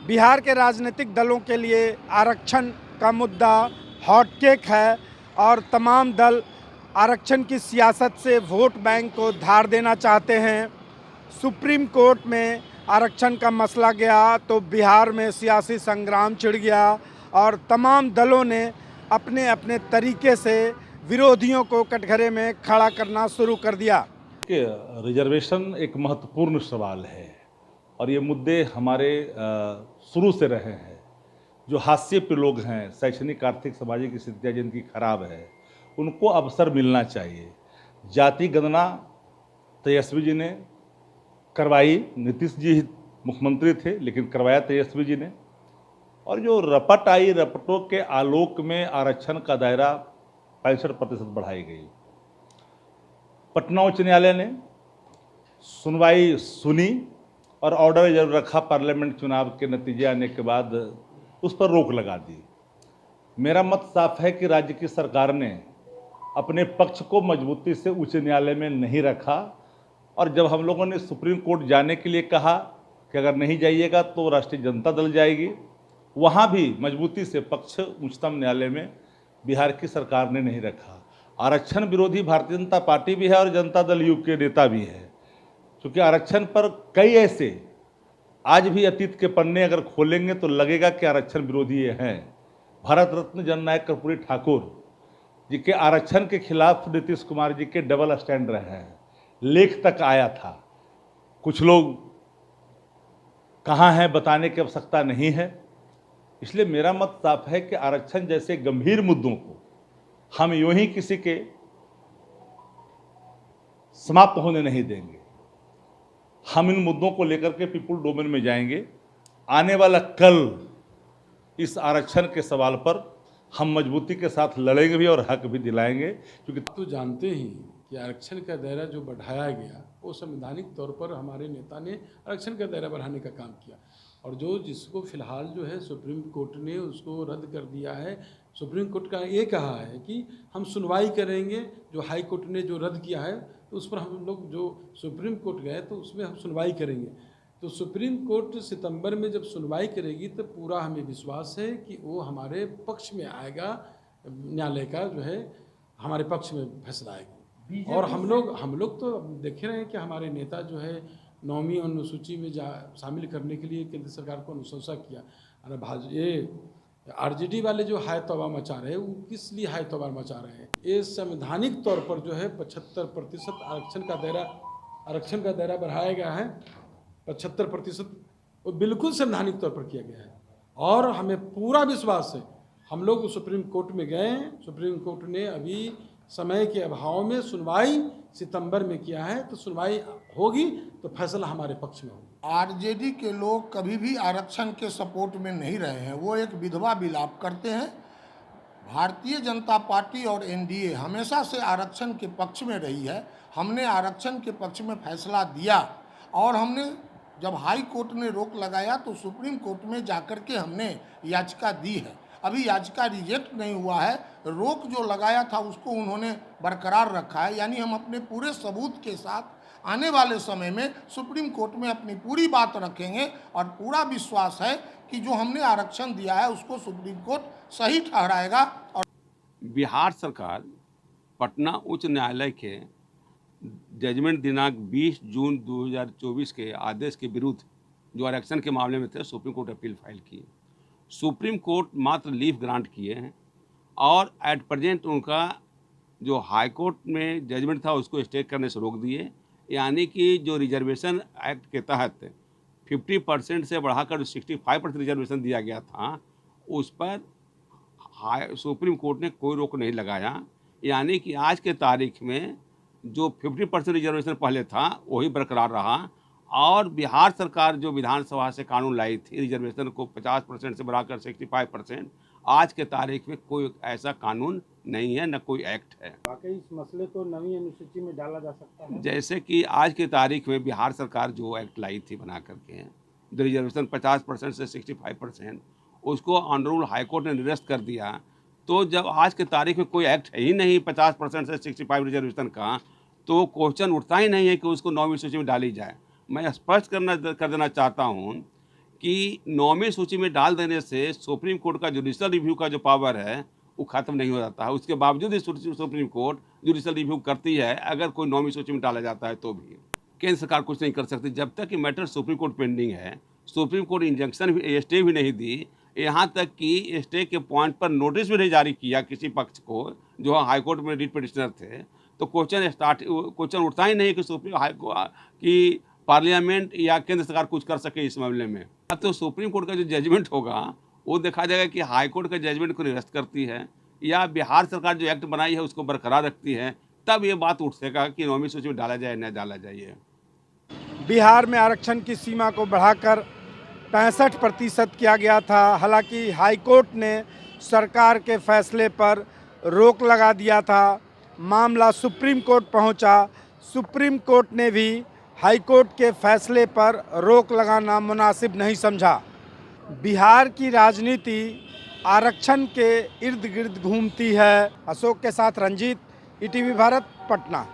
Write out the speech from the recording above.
बिहार के राजनीतिक दलों के लिए आरक्षण का मुद्दा हॉट केक है और तमाम दल आरक्षण की सियासत से वोट बैंक को धार देना चाहते हैं। सुप्रीम कोर्ट में आरक्षण का मसला गया तो बिहार में सियासी संग्राम छिड़ गया और तमाम दलों ने अपने अपने तरीके से विरोधियों को कटघरे में खड़ा करना शुरू कर दिया। कि रिजर्वेशन एक महत्वपूर्ण सवाल है और ये मुद्दे हमारे शुरू से रहे हैं। जो हाशिए पे लोग हैं, शैक्षणिक आर्थिक सामाजिक स्थितियाँ जिनकी खराब है, उनको अवसर मिलना चाहिए। जाति गणना तेजस्वी जी ने करवाई, नीतीश जी मुख्यमंत्री थे लेकिन करवाया तेजस्वी जी ने। और जो रपट आई, रपटों के आलोक में आरक्षण का दायरा 65% बढ़ाई गई। पटना उच्च न्यायालय ने सुनवाई सुनी और ऑर्डर जरूर रखा। पार्लियामेंट चुनाव के नतीजे आने के बाद उस पर रोक लगा दी। मेरा मत साफ है कि राज्य की सरकार ने अपने पक्ष को मजबूती से उच्च न्यायालय में नहीं रखा और जब हम लोगों ने सुप्रीम कोर्ट जाने के लिए कहा कि अगर नहीं जाइएगा तो राष्ट्रीय जनता दल जाएगी, वहाँ भी मजबूती से पक्ष उच्चतम न्यायालय में बिहार की सरकार ने नहीं रखा। आरक्षण विरोधी भारतीय जनता पार्टी भी है और जनता दल यूपी के नेता भी है, क्योंकि आरक्षण पर कई ऐसे आज भी अतीत के पन्ने अगर खोलेंगे तो लगेगा कि आरक्षण विरोधी ये हैं। भारत रत्न जननायक कर्पूरी ठाकुर जी के आरक्षण के खिलाफ नीतीश कुमार जी के डबल स्टैंड रहे हैं, लेख तक आया था। कुछ लोग कहाँ हैं बताने की आवश्यकता नहीं है। इसलिए मेरा मत साफ है कि आरक्षण जैसे गंभीर मुद्दों को हम यूं ही किसी के समाप्त होने नहीं देंगे। हम इन मुद्दों को लेकर के पीपुल डोमेन में जाएंगे। आने वाला कल इस आरक्षण के सवाल पर हम मजबूती के साथ लड़ेंगे भी और हक भी दिलाएंगे, क्योंकि तो जानते ही कि आरक्षण का दायरा जो बढ़ाया गया वो संवैधानिक तौर पर हमारे नेता ने आरक्षण का दायरा बढ़ाने का काम किया और जो जिसको फिलहाल जो है सुप्रीम कोर्ट ने उसको रद्द कर दिया है। सुप्रीम कोर्ट का ये कहा है कि हम सुनवाई करेंगे, जो हाई कोर्ट ने जो रद्द किया है तो उस पर हम लोग जो सुप्रीम कोर्ट गए तो उसमें हम सुनवाई करेंगे। तो सुप्रीम कोर्ट सितंबर में जब सुनवाई करेगी तो पूरा हमें विश्वास है कि वो हमारे पक्ष में आएगा, न्यायालय का जो है हमारे पक्ष में फैसला आएगी। और हम लोग तो देख रहे हैं कि हमारे नेता जो है 9वीं अनुसूची में शामिल करने के लिए केंद्र सरकार को अनुशंसा किया। अरे ये आरजेडी वाले जो हाय तौबा मचा रहे हैं, वो किस लिए हाय तौबा मचा रहे हैं? ये संवैधानिक तौर पर जो है 75% आरक्षण का दायरा बढ़ाया गया है। 75% वो बिल्कुल संवैधानिक तौर पर किया गया है और हमें पूरा विश्वास है। हम लोग सुप्रीम कोर्ट में गए, सुप्रीम कोर्ट ने अभी समय के अभाव में सुनवाई सितंबर में किया है, तो सुनवाई होगी तो फैसला हमारे पक्ष में होगा। आरजेडी के लोग कभी भी आरक्षण के सपोर्ट में नहीं रहे हैं, वो एक विधवा विलाप करते हैं। भारतीय जनता पार्टी और एनडीए हमेशा से आरक्षण के पक्ष में रही है। हमने आरक्षण के पक्ष में फैसला दिया और हमने जब हाई कोर्ट ने रोक लगाया तो सुप्रीम कोर्ट में जाकर के हमने याचिका दी है। अभी याचिका रिजेक्ट नहीं हुआ है, रोक जो लगाया था उसको उन्होंने बरकरार रखा है। यानी हम अपने पूरे सबूत के साथ आने वाले समय में सुप्रीम कोर्ट में अपनी पूरी बात रखेंगे और पूरा विश्वास है कि जो हमने आरक्षण दिया है उसको सुप्रीम कोर्ट सही ठहराएगा। और बिहार सरकार पटना उच्च न्यायालय के जजमेंट दिनांक 20 जून 2024 के आदेश के विरुद्ध जो आरक्षण के मामले में थे सुप्रीम कोर्ट अपील फाइल की। सुप्रीम कोर्ट मात्र लीव ग्रांट किए हैं और एट प्रेजेंट उनका जो हाई कोर्ट में जजमेंट था उसको स्टे करने से रोक दिए। यानी कि जो रिजर्वेशन एक्ट के तहत 50% से बढ़ाकर 65% रिजर्वेशन दिया गया था उस पर सुप्रीम कोर्ट ने कोई रोक नहीं लगाया। यानी कि आज के तारीख में जो 50% रिजर्वेशन पहले था वही बरकरार रहा और बिहार सरकार जो विधानसभा से कानून लाई थी रिजर्वेशन को 50% से बढ़ाकर 65%, आज के तारीख में कोई ऐसा कानून नहीं है, न कोई एक्ट है। वाकई इस मसले को 9वीं अनुसूची में डाला जा सकता है। जैसे कि आज की तारीख में बिहार सरकार जो एक्ट लाई थी बना करके जो रिजर्वेशन 50% से 65%, उसको ऑनरेबल हाईकोर्ट ने निरस्त कर दिया। तो जब आज के तारीख में कोई एक्ट है ही नहीं 50% से 65 रिजर्वेशन का, तो क्वेश्चन उठता ही नहीं है कि उसको 9वीं सूची में डाली जाए। मैं स्पष्ट कर देना चाहता हूँ कि 9वीं सूची में डाल देने से सुप्रीम कोर्ट का जुडिशल रिव्यू का जो पावर है वो खत्म नहीं हो जाता है। उसके बावजूद ही सुप्रीम कोर्ट जुडिशल रिव्यू करती है, अगर कोई 9वीं सूची में डाला जाता है तो भी केंद्र सरकार कुछ नहीं कर सकती जब तक कि मैटर सुप्रीम कोर्ट पेंडिंग है। सुप्रीम कोर्ट इंजंक्शन भी, स्टे भी नहीं दी, यहाँ तक कि स्टे के पॉइंट पर नोटिस भी नहीं जारी किया किसी पक्ष को जो हाईकोर्ट में रिट पिटिशनर थे। तो क्वेश्चन उठता ही नहीं कि सुप्रीम हाईकोर्ट की पार्लियामेंट या केंद्र सरकार कुछ कर सके इस मामले में। अब तो सुप्रीम कोर्ट का जो जजमेंट होगा वो देखा जाएगा कि हाई कोर्ट के जजमेंट को निरस्त करती है या बिहार सरकार जो एक्ट बनाई है उसको बरकरार रखती है, तब ये बात उठ सकेगा कि 9वीं सूची में डाला जाए न डाला जाए। बिहार में आरक्षण की सीमा को बढ़ाकर 65% किया गया था। हालांकि हाईकोर्ट ने सरकार के फैसले पर रोक लगा दिया था। मामला सुप्रीम कोर्ट पहुंचा। सुप्रीम कोर्ट ने भी हाईकोर्ट के फैसले पर रोक लगाना मुनासिब नहीं समझा। बिहार की राजनीति आरक्षण के इर्द गिर्द घूमती है। अशोक के साथ रंजीत, ईटीवी भारत, पटना।